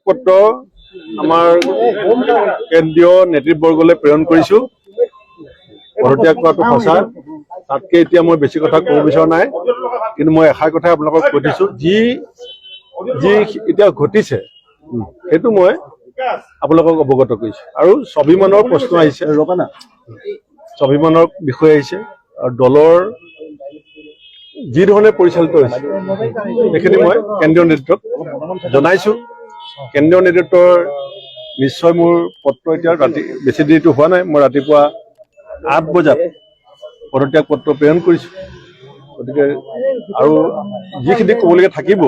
পত্ৰ আমাৰ কেন্দ্ৰীয় নেতৃবৰ্গলৈ প্ৰেৰণ কৰিছো। পদত্যাগ কৰাটো সঁচা, তাতকে এতিয়া মই বেছি কথা ক'ব বিচৰা নাই, কিন্তু মই এষাৰ কথাই আপোনালোকক কৈ দিছো, যি এতিয়া ঘটিছে সেইটো মই আপোনালোকক অৱগত কৰিছো। আৰু স্বাভিমানৰ প্ৰশ্ন আহিছে, স্বাভিমানৰ বিষয় আহিছে, আৰু দলৰ যি ধৰণে পৰিচালিত হৈছে সেইখিনি মই কেন্দ্ৰীয় নেতৃত্বক জনাইছো। কেন্দ্ৰীয় নেতৃত্বৰ নিশ্চয় মোৰ পত্ৰ এতিয়া ৰাতি বেছি দেৰিটো হোৱা নাই, মই ৰাতিপুৱা 8 বজাত পদত্যাগ পত্ৰ প্ৰেৰণ কৰিছো। গতিকে আৰু যিখিনি ক'বলগীয়া থাকিব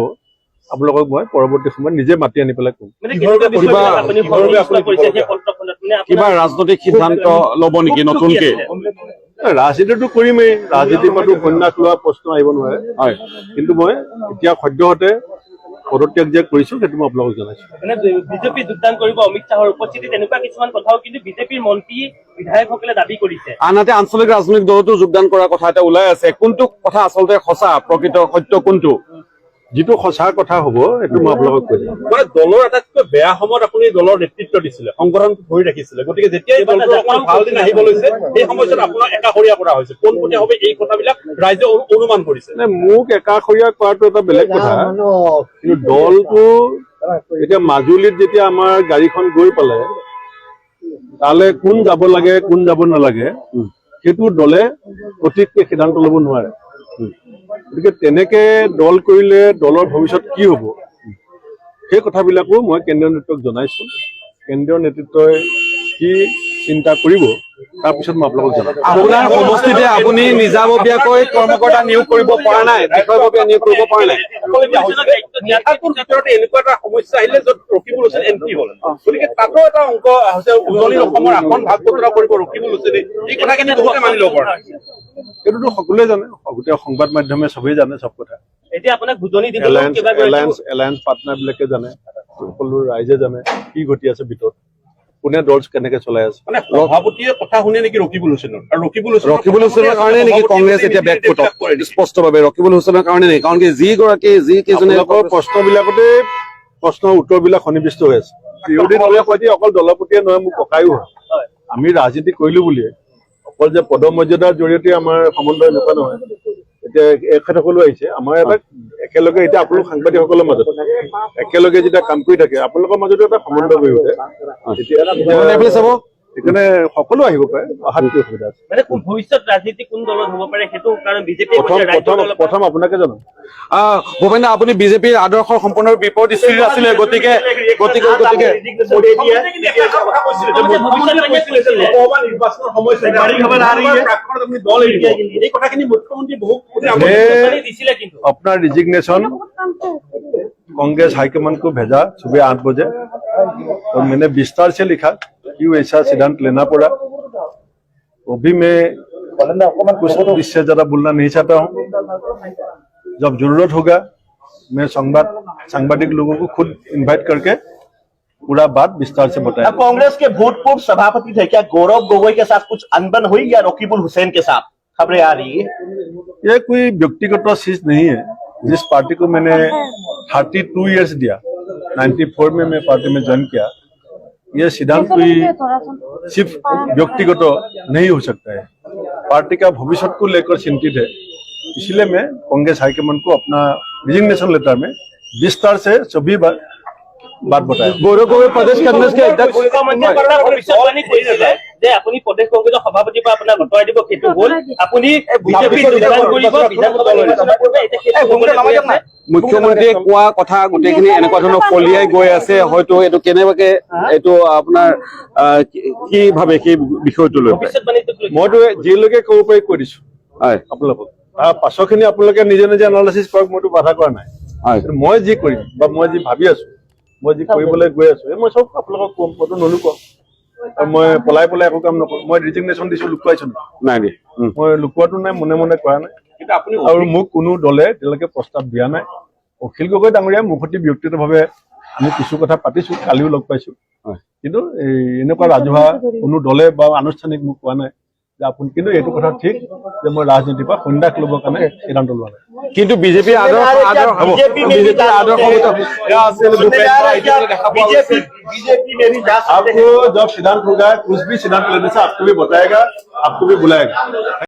আপোনালোকক মই পৰৱৰ্তী সময়ত নিজে মাতি আনি পেলাই ক'ম। কিবা ৰাজনৈতিক সিদ্ধান্ত ল'ব নেকি নতুনকে? ৰাজনীতিটো কৰিমেই, ৰাজনীতিৰ পৰাটো উপন্যাস লোৱা প্ৰশ্ন আহিব নোৱাৰে। হয়, কিন্তু মই এতিয়া সদ্যহতে পদত্যাগ যে কৰিছো সেইটো মই আপোনালোকক জনাইছো। বিজেপি যোগদান কৰিব অমিত শ্বাহৰ উপস্থিতিত এনেকুৱা কিছুমান কথাও কিন্তু বিজেপিৰ মন্ত্ৰী বিধায়কসকলে দাবী কৰিছে। আনহাতে আঞ্চলিক ৰাজনৈতিক দলতো যোগদান কৰাৰ কথা এটা ওলাই আছে। কোনটো কথা আচলতে সঁচা, প্ৰকৃত সত্য কোনটো? যিটো সঁচা কথা হ'ব সেইটো মই আপোনালোকক কৈ দিম। মানে দলৰ আটাইতকৈ বেয়া সময়ত আপুনি দলৰ নেতৃত্ব দিছিলে, সংগঠন ধৰি ৰাখিছিলে, গতিকে যেতিয়াই দলটোৰ অকমান ভাল দিন আহিব লৈছে সেই সময়ছোৱাত আপোনাক একাষৰীয়া কৰা হৈছে। পোনপটীয়া ভাৱে এই কথাবিলাক ৰাইজে অনুমান কৰিছে। মোক একাষৰীয়া কৰাটো এটা বেলেগ কথা, কিন্তু দলটো এতিয়া মাজুলীত যেতিয়া আমাৰ গাড়ীখন গৈ পালে তালৈ কোন যাব লাগে কোন যাব নালাগে সেইটো দলে সঠিককে সিদ্ধান্ত ল'ব নোৱাৰে। গতিকে তেনেকে দল কৰিলে দলৰ ভৱিষ্যত কি হ'ব সেই কথাবিলাকো মই কেন্দ্ৰীয় নেতৃত্বক জনাইছো। কেন্দ্ৰীয় নেতৃত্বই কি চিন্তা কৰিব তাৰপিছত মই আপোনালোকক জনাম। আপোনাৰ সমষ্টিতে আপুনি নিজাববীয়াকৈ কৰ্মকৰ্তা নিয়োগ কৰিব পৰা নাই, বিষয়ববীয়া নিয়োগ কৰিব পৰা নাই। এনেকুৱা এটা সমস্যা আহিলে য'ত ৰকিবুল হুছেইন এমপি হ'ল, গতিকে তাতো এটা অংক হৈছে উজনি অসমৰ আসন ভাগ বতৰা কৰিব ৰকিবুল হুছেইনে। এই কথাখিনি বহুতে মানি ল'ব পৰা নাই। সেইটোতো সকলোৱে জানে, গোটেই সংবাদ মাধ্যমে চবেই জানে চব কথা। এতিয়া আপোনাক বুজনি দিব এলায়েন্স পাৰ্টনাৰ বিলাকে জানে, সকলো ৰাইজে জানে কি ঘটি আছে ভিতৰত, কোনে দল কেনেকে চলাই আছে। মানে সভাপতিয়ে কথা শুনে নেকি ৰকিবুল হুছেইনৰ? আৰু ৰকিবুল হুছেইনৰ কাৰণে নেকি কংগ্ৰেছ এতিয়া বেকফুটত? স্পষ্টভাৱে ৰকিবুল হুছেইনৰ কাৰণে নেকি? কাৰণ কি যিকেইজনে প্ৰশ্নবিলাকতে প্ৰশ্নৰ উত্তৰবিলাক সন্নিৱিষ্ট হৈ আছে। বিৰোধী দলে কয় যে অকল দলৰ প্ৰতিয়ে নহয়, মোক ককায়ো হয়। আমি ৰাজনীতি কৰিলো বুলিয়ে অকল যে পদমৰ্যাদাৰ জৰিয়তে আমাৰ সম্বন্ধ এনেকুৱা নহয়। এতিয়া এখেতসকলো আহিছে আমাৰ এটা একেলগে, এতিয়া আপোনালোক সাংবাদিকসকলৰ মাজত একেলগে যেতিয়া কাম কৰি থাকে আপোনালোকৰ মাজতো এটা সম্বন্ধ গঢ়ি উঠে। সেইকাৰণে সকলো আহিব পাৰে, অহাত কি অসুবিধা আছে? মানে ভৱিষ্যত ৰাজনীতি কোন দলত হ'ব পাৰে সেইটো কাৰণ বিজেপি প্ৰথম আপোনাকে জনাম। ভূপেন দা, আপুনি বিজেপিৰ আদৰ্শৰ সম্পূৰ্ণ বিপৰীত স্থিতিত আছিলে, গতিকে अपना रिजिग्नेशन कांग्रेस हाईकमान को भेजा सुबह 8 बजे और मैंने विस्तार से लिखा क्यों ऐसा सिद्धांत लेना पड़ा। अभी मैं कुछ इससे ज्यादा बोलना नहीं चाहता हूँ। जब जरूरत होगा मैं सांबादिक लोगों को खुद इनवाइट करके पूरा बात विस्तार से बताया। कांग्रेस के भूतपूर्व सभापति थे, क्या गौरव गोगोई के साथ कुछ अनबन हुई या रकीबुल हुसैन के साथ? खबरें आ रही है ये कोई व्यक्तिगत चीज नहीं है। जिस पार्टी को मैंने 32 इयर्स दिया, 94 में मैं पार्टी में ज्वाइन किया, ये सिद्धांत कोई सिर्फ व्यक्तिगत नहीं हो सकता है। पार्टी का भविष्य को लेकर चिंतित है, इसलिए मैं कांग्रेस हाईकमान को अपना रिजिग्नेशन लेटर में विस्तार से सभी बात बताया। गौरव गोगोई प्रदेश कांग्रेस के अध्यक्ष যে আপুনি প্ৰদেশ কংগ্ৰেছৰ সভাপতিৰ পৰা আপোনাক আঁতৰাই দিব, সেইটো হ'ল আপুনি বিজেপি যোগদান কৰিব বিধানসভা নিৰ্বাচনৰ পূৰ্বে। মুখ্যমন্ত্ৰীয়ে কোৱা কথা গোটেইখিনি এনেকুৱা ধৰণৰ ফলিয়াই গৈ আছে, হয়তো এইটো কেনেবাকে এইটো আপোনাৰ কি ভাবে সেই বিষয়টো লৈ? মইতো যিলৈকে ক'ব পাৰি কৈ দিছো আপোনালোকক, তাৰ পাছৰখিনি আপোনালোকে নিজে নিজে এনালাইচিছ কৰক, মইতো বাধা কৰা নাই। মই যি কৰিম বা মই যি ভাবি আছো, মই যি কৰিবলৈ গৈ আছো মই চব আপোনালোকক কম, মইতো নলুকাও। মই পলাই একো কাম নকৰো। মই ৰিজিগনেশ্যন দিছো, লুকুৱাইছো নাই? মই লুকুৱাটো নাই, মনে মনে কৰা নাই। কিন্তু আপুনি আৰু মোক কোনো দলে এতিয়ালৈকে প্ৰস্তাৱ দিয়া নাই। অখিল গগৈ ডাঙৰীয়া মুখতি ব্যক্তিগতভাৱে আমি কিছু কথা পাতিছো, কালিও লগ পাইছো, কিন্তু এনেকুৱা ৰাজহুৱা কোনো দলে বা আনুষ্ঠানিক মোক কোৱা নাই যে আপুনি কিন্তু এইটো কথা ঠিক যে মই ৰাজনীতিৰ পৰা সন্ধ্যাক ল'বৰ কাৰণে সিদ্ধান্ত লোৱা নাই। কিন্তু বিজেপি बीजेपी में भी जा सकते हैं। बीजेपी में भी जा सकते हैं। आपको जब सिद्धांत होगा कुछ भी सिद्धांत लेने से आपको भी बताएगा, आपको भी बुलाएगा।